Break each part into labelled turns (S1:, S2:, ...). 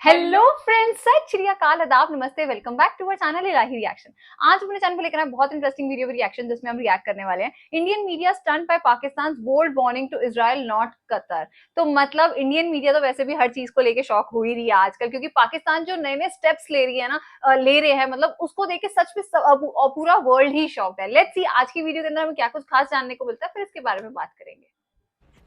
S1: Hello friends, सत श्री अकाल, आदाब, नमस्ते, welcome back to our channel Ilahi reaction. आज अपने चैनल पे लेकर आए बहुत इंटरेस्टिंग वीडियो रिएक्शन जिसमें हम रिएक्ट करने वाले हैं Indian media stunt by Pakistan bold warning to Israel not Qatar. तो मतलब इंडियन मीडिया तो वैसे भी हर चीज को लेके शॉक हो ही रही है आजकल, क्योंकि पाकिस्तान जो नए नए स्टेप्स ले रही है ना, ले रहे हैं, मतलब उसको देख के सच में पूरा वर्ल्ड ही शॉक्ड है। लेट्स सी आज की वीडियो के अंदर हमें क्या कुछ खास जानने को मिलता है, फिर इसके बारे में बात करेंगे।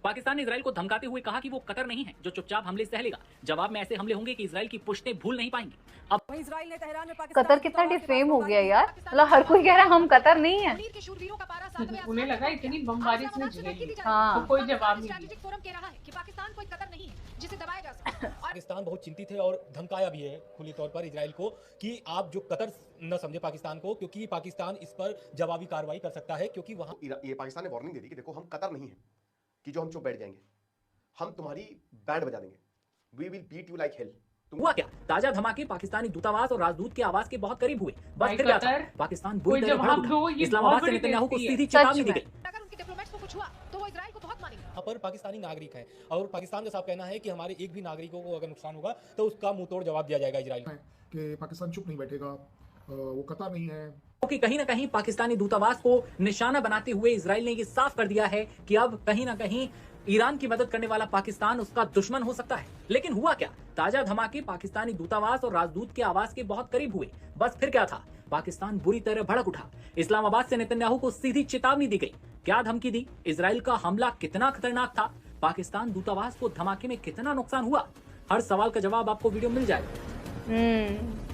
S2: पाकिस्तान ने इजराइल को धमकाते हुए कहा कि वो कतर नहीं है जो चुपचाप हमले सह लेगा। जवाब में ऐसे हमले होंगे कि इजराइल की पुश्तें भूल नहीं पाएंगी। अब
S3: इजराइल ने तेहरान में पाकिस्तान
S1: कतर कितना डिफेम हो गया यार, मतलब हर कोई कह रहा है हम कतर नहीं है।
S4: उन्हें लगा इतनी बमबारी इसने झेली,
S1: हाँ।
S4: तो कोई जवाब नहीं दिया।
S3: फोरम कह रहा है कि पाकिस्तान कोई कतर नहीं है जिसे दबाया जा सके।
S5: पाकिस्तान बहुत चिंतित है और धमकाया भी है खुली तौर पर इजराइल को कि आप जो कतर न समझे पाकिस्तान को, क्योंकि पाकिस्तान इस पर जवाबी कार्रवाई कर सकता है, क्योंकि वहां
S6: ये पाकिस्तान ने वार्निंग दे दी कि देखो हम कतर नहीं है कि जो हम चुप बैठ जाएंगे, हम तुम्हारी बैंड बजा देंगे, we will beat you like hell.
S2: हुआ क्या? ताजा धमाके पाकिस्तानी दूतावास और राजदूत के आवाज के बहुत करीब हुए। बस
S4: भाई
S2: फिर क्या था?
S4: कतर,
S2: पाकिस्तान
S4: कोई
S2: बुरी तरह
S4: जवाब
S2: भड़क
S4: दो,
S2: उठा।
S4: ये
S2: इस्लामाबाद
S4: बहुत
S2: से
S4: बड़ी
S2: नेतन्याहू को
S4: बेइज्जती है।
S2: सीधी
S1: सच
S2: चेतावनी दी
S1: में।
S2: गई।
S3: अगर उनके डिप्लोमेट्स को कुछ हुआ तो वो इजराइल को बहुत मानेंगे।
S5: पर पाकिस्तानी नागरिक हैं और पाकिस्तान का साफ कहना है कि हमारे एक भी नागरिकों को अगर नुकसान होगा तो उसका मुंह तोड़ जवाब दिया जाएगा इजराइल को।
S7: कि पाकिस्तान चुप नहीं बैठेगा, वो कतर नहीं है।
S2: क्योंकि कहीं ना कहीं पाकिस्तानी दूतावास को निशाना बनाते हुए इजराइल ने ये साफ कर दिया है कि अब कहीं ना कहीं ईरान की मदद करने वाला पाकिस्तान उसका दुश्मन हो सकता है। लेकिन हुआ क्या? ताजा धमाके पाकिस्तानी दूतावास और राजदूत के आवाज के बहुत करीब हुए। बस फिर क्या था? पाकिस्तान बुरी तरह भड़क उठा। इस्लामाबाद से नेतन्याहू को सीधी चेतावनी दी गई। क्या धमकी दी? इजराइल का हमला कितना खतरनाक था? पाकिस्तान दूतावास को धमाके में कितना नुकसान हुआ? हर सवाल का जवाब आपको वीडियो मिल जाएगा।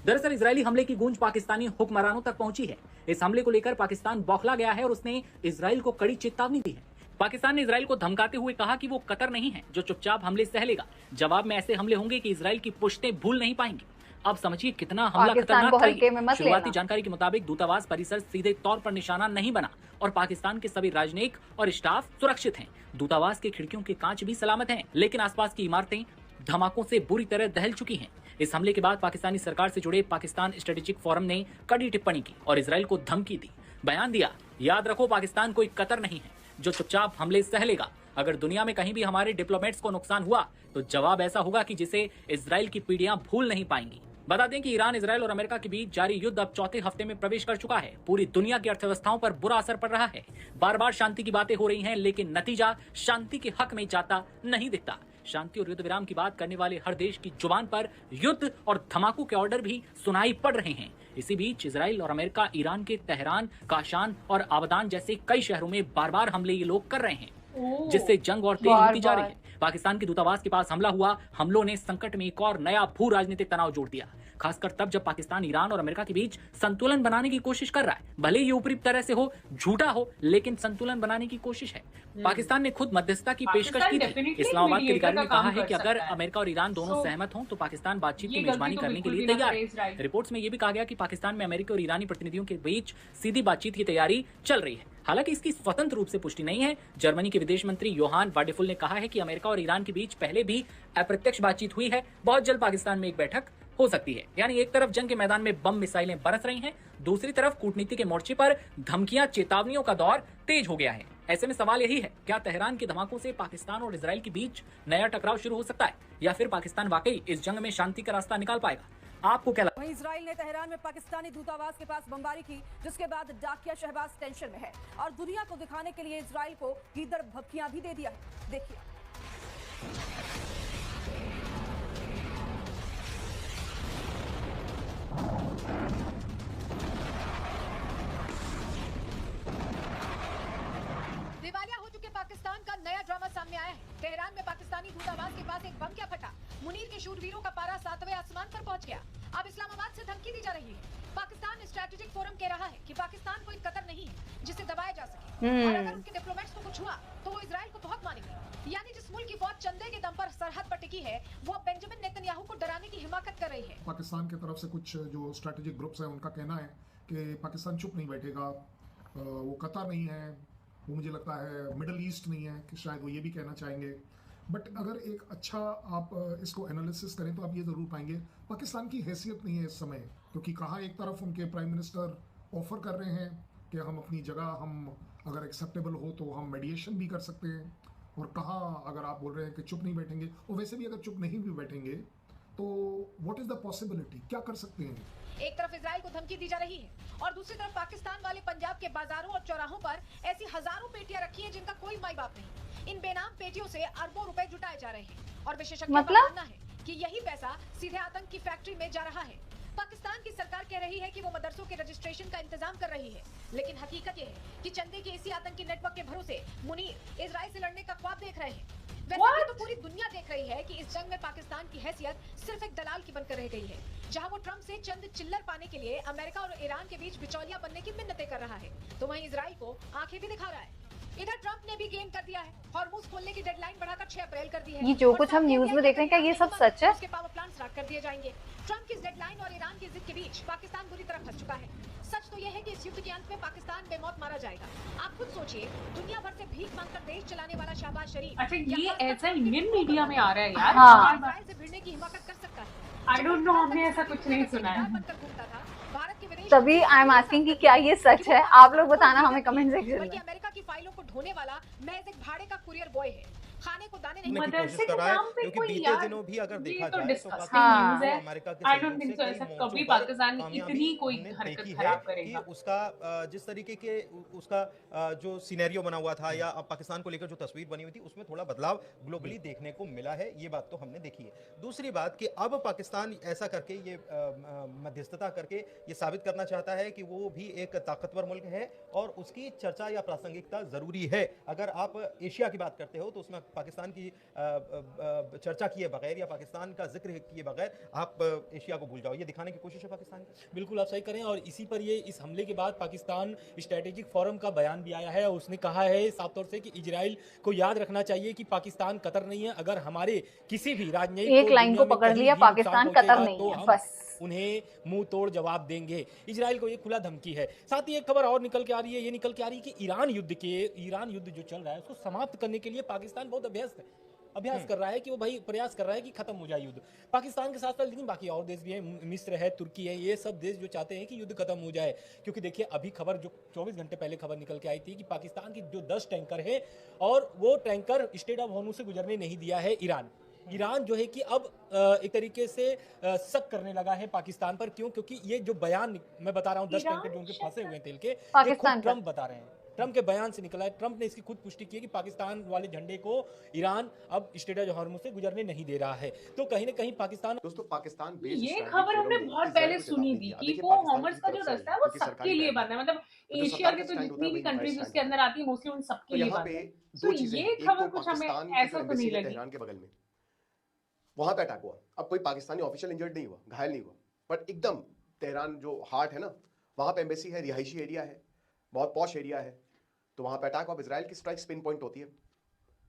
S2: दरअसल इजरायली हमले की गूंज पाकिस्तानी हुक्मरानों तक पहुंची है। इस हमले को लेकर पाकिस्तान बौखला गया है और उसने इजराइल को कड़ी चेतावनी दी है। पाकिस्तान ने इजराइल को धमकाते हुए कहा कि वो कतर नहीं है जो चुपचाप हमले सह लेगा। जवाब में ऐसे हमले होंगे कि इजराइल की पुश्तें भूल नहीं पाएंगी। अब समझिए कितना हमला
S1: पाकिस्तान को
S2: खतरनाक
S1: हल्के में
S2: था।
S1: मत
S2: शुरुआती
S1: लेना।
S2: जानकारी के मुताबिक दूतावास परिसर सीधे तौर पर निशाना नहीं बना और पाकिस्तान के सभी राजनयिक और स्टाफ सुरक्षित हैं। दूतावास की खिड़कियों के कांच भी सलामत हैं, लेकिन आसपास की इमारतें धमाकों से बुरी तरह दहल चुकी हैं। इस हमले के बाद पाकिस्तानी सरकार से जुड़े पाकिस्तान स्ट्रेटेजिक फोरम ने कड़ी टिप्पणी की और इजराइल को धमकी दी। बयान दिया, याद रखो पाकिस्तान कोई कतर नहीं है जो चुपचाप हमले सह लेगा। अगर दुनिया में कहीं भी हमारे डिप्लोमेट्स को नुकसान हुआ तो जवाब ऐसा होगा कि जिसे इजराइल की पीढ़ियां भूल नहीं पाएंगी। बता दें कि ईरान, इजराइल और अमेरिका के बीच जारी युद्ध अब चौथे हफ्ते में प्रवेश कर चुका है। पूरी दुनिया की अर्थव्यवस्थाओं पर बुरा असर पड़ रहा है। बार बार शांति की बातें हो रही हैं, लेकिन नतीजा शांति के हक में जाता नहीं दिखता। शांति और युद्ध विराम की बात करने वाले हर देश की जुबान पर युद्ध और धमाकों के ऑर्डर भी सुनाई पड़ रहे हैं। इसी बीच इजराइल और अमेरिका ईरान के तेहरान, काशान और आबदान जैसे कई शहरों में बार बार हमले ये लोग कर रहे हैं, जिससे जंग और तेज होती जा रही है। पाकिस्तान के दूतावास के पास हमला हुआ। हमलों ने संकट में एक और नया भू राजनीतिक तनाव जोड़ दिया, खासकर तब जब पाकिस्तान ईरान और अमेरिका के बीच संतुलन बनाने की कोशिश कर रहा है। भले ये ऊपरी तरह से हो, झूठा हो, लेकिन संतुलन बनाने की कोशिश है। पाकिस्तान ने खुद मध्यस्थता की पेशकश की थी। इस्लामाबाद के अधिकारी ने कहा है कि अगर अमेरिका और ईरान दोनों सहमत हों तो पाकिस्तान बातचीत की मेजबानी करने के लिए तैयार है। रिपोर्ट्स में यह भी कहा गया कि पाकिस्तान में अमेरिकी और ईरानी प्रतिनिधियों के बीच सीधी बातचीत की तैयारी चल रही है। हालांकि इसकी स्वतंत्र रूप से पुष्टि नहीं है। जर्मनी के विदेश मंत्री योहान वाडेफुल ने कहा है कि अमेरिका और ईरान के बीच पहले भी अप्रत्यक्ष बातचीत हुई है। बहुत जल्द पाकिस्तान में एक बैठक हो सकती है। यानी एक तरफ जंग के मैदान में बम मिसाइलें बरस रही हैं, दूसरी तरफ कूटनीति के मोर्चे पर धमकियां, चेतावनियों का दौर तेज हो गया है। ऐसे में सवाल यही है, क्या तेहरान के धमाकों से पाकिस्तान और इजराइल के बीच नया टकराव शुरू हो सकता है, या फिर पाकिस्तान वाकई इस जंग में शांति का रास्ता निकाल पाएगा? आपको क्या लगता है?
S3: वहीं इजराइल ने तेहरान में पाकिस्तानी दूतावास के पास बमबारी की, जिसके बाद डाकिया शहबाज टेंशन में है और दुनिया को दिखाने के लिए इजराइल को गीदड़ भपकियां भी दे दिया है। देखिए, दिवालिया हो चुके पाकिस्तान का नया ड्रामा सामने आया है। तेहरान में पाकिस्तानी दूतावास के पास एक बम क्या फटा, मुनीर के शूरवीरों का पारा 7वें आसमान पर पहुंच गया। अब इस्लामाबाद से धमकी दी जा रही है। पाकिस्तान स्ट्रेटेजिक फोरम कह रहा है कि पाकिस्तान कोई कतर नहीं है जिसे दबाया जा सके, और अगर उनके डिप्लोमेट्स को कुछ हुआ तो वो इजराइल को बहुत मानेंगे। यानी जिस मुल्क की फौज चंदे के दम पर सरहद पर टिकी है, वो अब बेंजामिन नेतन्याहू को डराने की हिमाकत कर रही है।
S7: पाकिस्तान की तरफ से कुछ जो स्ट्रेटेजिक ग्रुप्स हैं उनका कहना है कि पाकिस्तान चुप नहीं बैठेगा, वो कतर नहीं है, वो मुझे लगता है मिडल ईस्ट नहीं है, कि शायद वो ये भी कहना चाहेंगे। बट अगर एक अच्छा आप इसको एनालिसिस करें तो आप ये ज़रूर पाएंगे पाकिस्तान की हैसियत नहीं है इस समय, क्योंकि कहा एक तरफ उनके प्राइम मिनिस्टर ऑफर कर रहे हैं कि हम अपनी जगह, हम अगर एक्सेप्टेबल हो तो हम मेडिएशन भी कर सकते हैं, और कहाँ अगर आप बोल रहे हैं कि चुप नहीं बैठेंगे, और वैसे भी अगर चुप नहीं भी बैठेंगे तो व्हाट इज द पॉसिबिलिटी, क्या कर सकते हैं?
S3: एक तरफ इजराइल को धमकी दी जा रही है और दूसरी तरफ पाकिस्तान वाले पंजाब के बाजारों और चौराहों पर ऐसी हजारों पेटियां रखी हैं जिनका कोई माई बाप नहीं। इन बेनाम पेटियों से अरबों रुपए जुटाए जा रहे हैं और विशेषज्ञों का मानना है कि यही पैसा सीधे आतंक की फैक्ट्री में जा रहा है। पाकिस्तान की सरकार कह रही है कि वो मदरसों के रजिस्ट्रेशन का इंतजाम कर रही है, लेकिन हकीकत ये है कि चंदे के इसी आतंकी नेटवर्क के भरोसे मुनीर इजराइल से लड़ने का ख्वाब देख रहे हैं। वैसे भी तो पूरी दुनिया देख रही है कि इस जंग में पाकिस्तान की हैसियत सिर्फ एक दलाल की बनकर रह गई है, जहां वो ट्रंप से चंद चिल्लर पाने के लिए अमेरिका और ईरान के बीच बिचौलिया बनने की मिन्नतें कर रहा है, तो वहीं इजराइल को आंखें भी दिखा रहा है। इधर ट्रंप ने भी गेम कर दिया है, हॉर्मुज खोलने की डेडलाइन बढ़ाकर 6 अप्रैल कर दी है।
S1: ये जो
S3: और
S1: कुछ हम
S3: साथ ही
S1: न्यूज़ में देख रहे हैं, क्या ये सब सच है?
S3: उसके पावर प्लांट स्टार्ट कर दिए जाएंगे। ट्रंप की इस डेडलाइन और ईरान की जिद के बीच पाकिस्तान बुरी तरह फंस चुका है। सच तो यह है कि इस युद्ध के अंत में पाकिस्तान बेमौत मारा जाएगा। आप खुद सोचिए, दुनिया भर से भीख मांगकर देश चलाने वाला शहबाज शरीफ
S4: अच्छा, ये ऐसा इंडियन मीडिया में आ रहा है यार।
S1: हाँ।
S3: इजराइल से भिड़ने की हिम्मत कर सकता है।
S4: आई डोंट नो, हमने ऐसा कुछ नहीं सुना है।
S3: बनकर घूमता था, भारत के विदेश
S1: तभी आई एम आस्किंग कि क्या ये सच है? आप लोग बताना हमें कमेंट सेक्शन
S3: बल्कि
S1: में।
S3: अमेरिका की फाइलों को ढोने वाला महज एक भाड़े का कुरियर बॉय है, खाने को दाने नहीं।
S8: की
S4: मदरसे
S8: कोशिश
S4: के
S8: कर रहा है,
S4: नाम पे
S8: क्योंकि
S4: कोई
S8: बीते
S4: यार,
S8: दिनों भी अगर
S4: ये
S8: देखा
S4: तो
S8: जाए तो
S4: डिस्कस्टिंग
S1: हाँ।
S4: न्यूज़ है।
S8: अमेरिका के
S4: आई
S8: सहयोग
S4: डोंट थिंक
S8: से
S4: सो
S8: कई
S4: ऐसा
S8: मोर्चों
S4: कभी
S8: पर
S4: पाकिस्तान
S8: कामयाबी
S4: इतनी कोई
S8: हमने
S4: हरकत
S8: देखी
S4: खराब
S8: है
S4: करेगा।
S8: कि उसका जिस तरीके के उसका जो सिनेरियो बना हुआ था या अब पाकिस्तान को लेकर जो तस्वीर बनी हुई थी उसमें थोड़ा बदलाव ग्लोबली देखने को मिला है, ये बात तो हमने देखी है। दूसरी बात कि अब पाकिस्तान ऐसा करके ये मध्यस्थता करके ये साबित करना चाहता है कि वो भी एक ताकतवर मुल्क है और उसकी चर्चा या प्रासंगिकता जरूरी है। अगर आप एशिया की बात करते हो तो उसमें पाकिस्तान की चर्चा किए बगैर या पाकिस्तान का जिक्र किए बगैर आप एशिया को भूल जाओ, ये दिखाने की कोशिश है पाकिस्तान की।
S5: बिल्कुल आप सही करें, और इसी पर ये इस हमले के बाद पाकिस्तान स्ट्रेटेजिक फोरम का बयान भी आया है और उसने कहा है साफ तौर से कि इजराइल को याद रखना चाहिए कि पाकिस्तान कतर नहीं है। अगर हमारे किसी भी राजनयिक
S1: एक लाइन को पकड़ लिया, पाकिस्तान कतर नहीं है, बस।
S5: उन्हें मुंह तोड़ जवाब देंगे। इजराइल को ये खुला धमकी है। साथ ही एक खबर और निकल के आ रही है, ये निकल के आ रही है कि ईरान युद्ध जो चल रहा है उसको समाप्त करने के लिए पाकिस्तान बहुत अभ्यास कर रहा है कि वो भाई प्रयास कर रहा है कि खत्म हो जाए युद्ध पाकिस्तान के साथ साथ। लेकिन बाकी और देश भी हैं, मिस्र है, तुर्की है, ये सब देश जो चाहते हैं कि युद्ध खत्म हो जाए। क्योंकि देखिए अभी खबर जो 24 घंटे पहले खबर निकल के आई थी कि पाकिस्तान की जो 10 टैंकर है और वो टैंकर स्ट्रेट ऑफ हॉर्मुज से गुजरने नहीं दिया है ईरान जो है कि अब एक तरीके से शक करने लगा है पाकिस्तान पर। क्यों? क्योंकि ये जो बयान मैं बता रहा हूँ 10 टैंकर जो उनके फंसे हुए हैं तेल के, ये
S1: पाकिस्तान
S5: खुद ट्रंप बता रहे हैं। ट्रंप के बयान से निकला है, ट्रंप ने इसकी खुद पुष्टि की है कि पाकिस्तान वाले झंडे को ईरान अब स्ट्रेट ऑफ हॉर्मुज से गुजरने नहीं दे रहा है। तो कहीं ना कहीं पाकिस्तान
S6: दोस्तों पाकिस्तान
S4: ये खबर हमने बहुत पहले सुनी थी कि वो हॉर्मुज का जो रास्ता है वो सबके लिए बंद है, मतलब एशिया के तो जितनी भी कंट्रीज उसके अंदर आती है मोस्टली उन सबके लिए बंद है। तो ये खबर कुछ हमें ऐसा तो नहीं लगी।
S6: तेहरान के बगल में वहां पे अटैक हुआ। अब कोई पाकिस्तानी ऑफिशियल इंजर्ड नहीं हुआ, घायल नहीं हुआ, बट एकदम तेहरान जो हार्ट है ना, वहां पे एम्बेसी है, रिहायशी एरिया है, बहुत पॉश एरिया है, तो वहां पे अटैक हुआ। इजराइल की स्ट्राइक पिन पॉइंट होती है,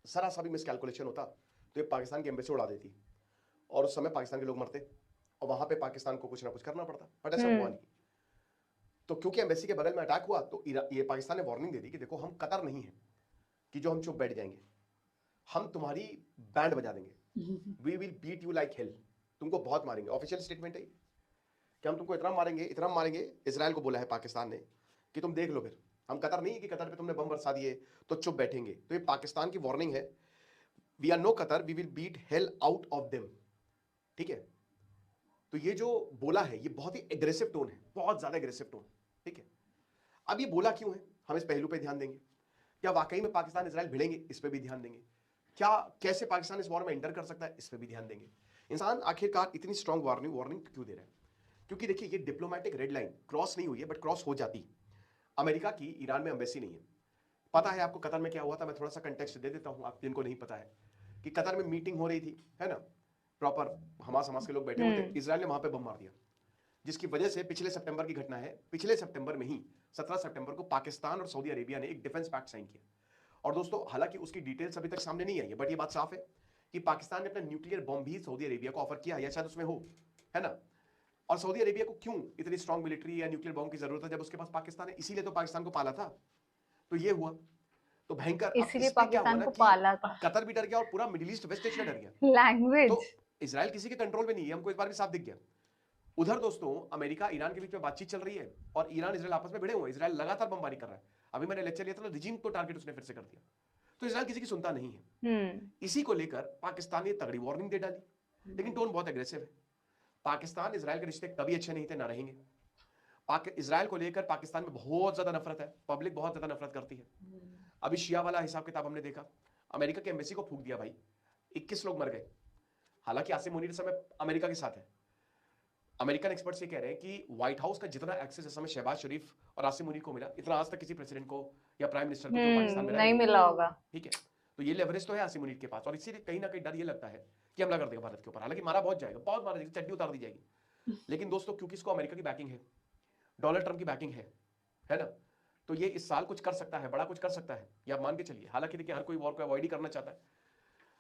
S6: जरा सा भी मिसकैलकुलेशन होता तो ये पाकिस्तान की एम्बेसी उड़ा देती और उस समय पाकिस्तान के लोग मरते और वहां पे पाकिस्तान को कुछ ना कुछ करना पड़ता, बट ऐसा हुआ नहीं। तो क्योंकि एम्बेसी के बगल में अटैक हुआ तो ये पाकिस्तान ने वार्निंग दे दी कि देखो हम कतर नहीं है कि जो हम चुप बैठ जाएंगे, हम तुम्हारी बैंड बजा देंगे, we will beat you like hell, तुमको बहुत मारेंगे। ऑफिशियल स्टेटमेंट है कि हम तुमको इतना मारेंगे, इजराइल को बोला है पाकिस्तान ने कि तुम देख लो, फिर हम कतर नहीं है कि कतर पे तुमने बम बरसा दिए तो चुप बैठेंगे। तो ये पाकिस्तान की वार्निंग है, we are no Qatar, we will beat hell out of them. ठीक है, तो ये जो बोला है ये बहुत ही एग्रेसिव टोन है, बहुत ज्यादा एग्रेसिव टोन। ठीक है, अब ये बोला क्यों है, हम इस पहलू पे ध्यान देंगे। क्या वाकई में पाकिस्तान इजराइल भिड़ेंगे, इस पे भी ध्यान देंगे। क्या कैसे पाकिस्तान इस वॉर में एंटर कर सकता है, इस पे भी ध्यान देंगे। इंसान आखिरकार इतनी स्ट्रॉन्ग वार्निंग क्यों दे रहा है? क्योंकि देखिए ये डिप्लोमेटिक रेड लाइन क्रॉस नहीं हुई है, बट क्रॉस हो जाती। अमेरिका की ईरान में एम्बेसी नहीं है। पता है आपको कतर में क्या हुआ था? मैं थोड़ा सा कंटेक्स्ट दे देता हूं आप जिनको नहीं पता है कि कतर में मीटिंग हो रही थी, है ना, प्रॉपर हमास के लोग बैठे हुए थे, इजराइल ने वहां पे बम मार दिया, जिसकी वजह से पिछले सितंबर की घटना है। पिछले सितंबर में ही 17 सितंबर को पाकिस्तान और सऊदी अरेबिया ने एक डिफेंस पैक्ट साइन किया। और दोस्तों हालांकि उसकी डिटेल्स अभी तक सामने नहीं आई है, बट ये बात साफ है कि पाकिस्तान ने अपना न्यूक्लियर बम भी सऊदी अरेबिया को ऑफर किया या शायद उसमें हो, है ना। और सऊदी अरेबिया को क्यों इतनी स्ट्रॉन्ग मिलिट्री या न्यूक्लियर बम की जरूरत है जब उसके पास पाकिस्तान है? इसीलिए तो पाकिस्तान को पाला था। तो ये हुआ तो भयंकर,
S1: इसीलिए पाकिस्तान को पाला था,
S6: कतर भी डर गया और पूरा मिडिल ईस्ट वेस्ट एशिया डर गया।
S1: लैंग्वेज
S6: तो इजराइल किसी के कंट्रोल में नहीं है, हमको इस बार भी साफ दिख गया। उधर दोस्तों अमेरिका ईरान के बीच में बातचीत चल रही है और ईरान इजराइल आपस में भिड़े हुए हैं। इजराइल लगातार बमबारी कर रहा है। अभी मैंने लेक्चर लिया था ना, रिजीम को टारगेट उसने फिर से कर दिया। तो इसराइल किसी की सुनता नहीं है। इसी को लेकर पाकिस्तान ने तगड़ी वार्निंग दे डाली, लेकिन टोन बहुत एग्रेसिव है। पाकिस्तान इसराइल के रिश्ते कभी अच्छे नहीं थे, ना रहेंगे। इसराइल को लेकर पाकिस्तान में बहुत ज्यादा नफरत है, पब्लिक बहुत ज्यादा नफरत करती है। अभी शिया वाला हिसाब किताब हमने देखा, अमेरिका के एम्बेसी को फूंक दिया भाई, 21 लोग मर गए। हालांकि आसिम मुनीर इस समय अमेरिका के साथ है। अमेरिकन एक्सपर्ट्स ये कह रहे हैं कि व्हाइट हाउस का जितना एक्सेस इस समय शहबाज शरीफ और आसिम मुनीर को मिला, इतना आज तक किसी प्रेसिडेंट को या प्राइम मिनिस्टर को जो पाकिस्तान में
S1: नहीं मिला होगा।
S6: ठीक है, तो ये लेवरेज तो है आसिम मुनीर के पास, और इसीलिए कहीं ना कहीं डर ये लगता है कि हमला कर देगा भारत के ऊपर। हालांकि मारा बहुत जाएगा, बहुत मारा जाएगा, चड्डी उतार दी जाएगी। लेकिन दोस्तों, क्योंकि इसको अमेरिका की बैकिंग है, डोनाल्ड ट्रंप की बैकिंग है ना, तो ये इस साल कुछ कर सकता है, बड़ा कुछ कर सकता है, ये आप मान के चलिए। हालांकि देखिए, हर कोई वॉर को अवॉइड ही करना चाहता है,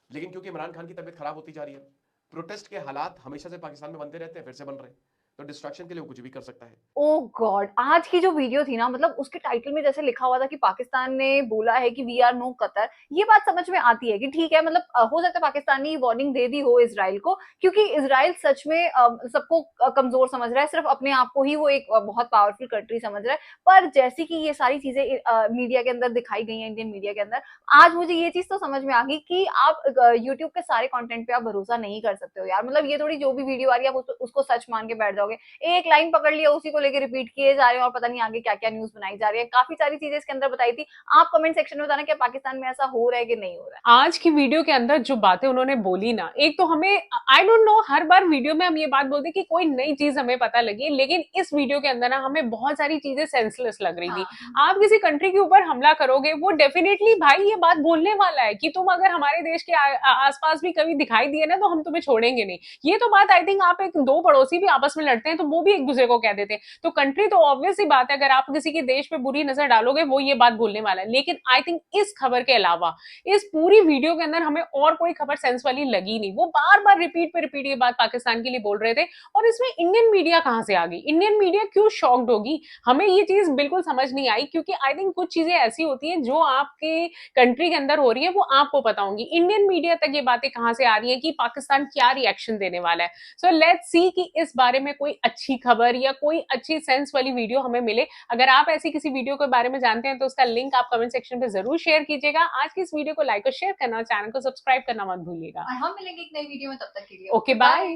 S6: लेकिन क्योंकि इमरान खान की तबीयत खराब होती जा रही है, प्रोटेस्ट के हालात हमेशा से पाकिस्तान में बनते रहते हैं, फिर से बन रहे हैं, तो डिस्ट्रैक्शन के लिए वो कुछ भी कर सकता है।
S1: ओह गॉड, आज की जो वीडियो थी ना, मतलब उसके टाइटल में जैसे लिखा हुआ था कि पाकिस्तान ने बोला है कि वी आर नो कतर, ये बात समझ में आती है कि ठीक है, मतलब हो सकता है पाकिस्तान ने वार्निंग दे दी हो इजराइल को, क्योंकि इजराइल सच में सबको कमजोर समझ रहा है, सिर्फ अपने आप को ही वो एक बहुत पावरफुल कंट्री समझ रहा है। पर जैसे कि ये सारी चीजें मीडिया के अंदर दिखाई गई हैं, इंडियन मीडिया के अंदर, आज मुझे ये चीज तो समझ में आ गई कि आप यूट्यूब के सारे कंटेंट पे आप भरोसा नहीं कर सकते हो यार। मतलब ये थोड़ी जो भी वीडियो आ रही है आप उसको सच मान के बैठ जाओगे, एक लाइन पकड़ लिया उसी को लेके रिपीट किए जा रहे हैं और पता नहीं आगे क्या क्या न्यूज बनाई जा रही है। काफी सारी चीजें इसके अंदर बताई थी। आप कमेंट सेक्शन में बताना कि पाकिस्तान में ऐसा हो रहा है कि नहीं हो रहा है।
S4: आज की वीडियो के अंदर जो बातें उन्होंने बोली ना, एक तो हमें I don't know, her bar video में हम ये बात बोलते कि कोई नई चीज हमें पता लगी, लेकिन इस वीडियो के अंदर ना हमें बहुत सारी चीजें सेंसलेस लग रही थी। आप किसी कंट्री के ऊपर हमला करोगे, वो डेफिनेटली भाई ये बात बोलने वाला है कि तुम अगर हमारे देश के आसपास भी कभी दिखाई दिए ना तो हम तुम्हें छोड़ेंगे नहीं। ये तो बात आई थिंक, आप एक दो पड़ोसी भी आपस में लड़ते हैं तो वो भी एक दूसरे को कह देते हैं, तो कंट्री तो ऑब्वियस ही बात है, अगर आप किसी के देश पे बुरी नजर डालोगे वो ये बात बोलने वाला है। लेकिन आई थिंक इस खबर के अलावा इस पूरी वीडियो के अंदर हमें और कोई खबर सेंस वाली लगी नहीं। वो बार बार रिपीट पे रिपीट ये बात पाकिस्तान के लिए बोल रहे थे, और इसमें इंडियन मीडिया कहां से आ गई? इंडियन मीडिया क्यों शॉक्ड होगी? हमें ये चीज बिल्कुल समझ नहीं आई, क्योंकि आई थिंक कुछ चीजें ऐसी होती हैं जो आपके कंट्री के अंदर हो रही है वो आपको पता होंगी। इंडियन मीडिया तक ये बातें कहां से आ रही है कि पाकिस्तान क्या रिएक्शन देने वाला है? सो लेट्स सी कि इस बारे में कोई अच्छी खबर या कोई अच्छी सेंस वाली वीडियो हमें मिले। अगर आप ऐसी किसी वीडियो के बारे में जानते हैं तो उसका लिंक आप कमेंट सेक्शन पे जरूर शेयर कीजिएगा। आज की इस वीडियो को लाइक और शेयर करना और चैनल को सब्सक्राइब करना मत भूलिएगा।
S1: और हम मिलेंगे एक नई वीडियो में, तब तक के लिए
S4: ओके बाय।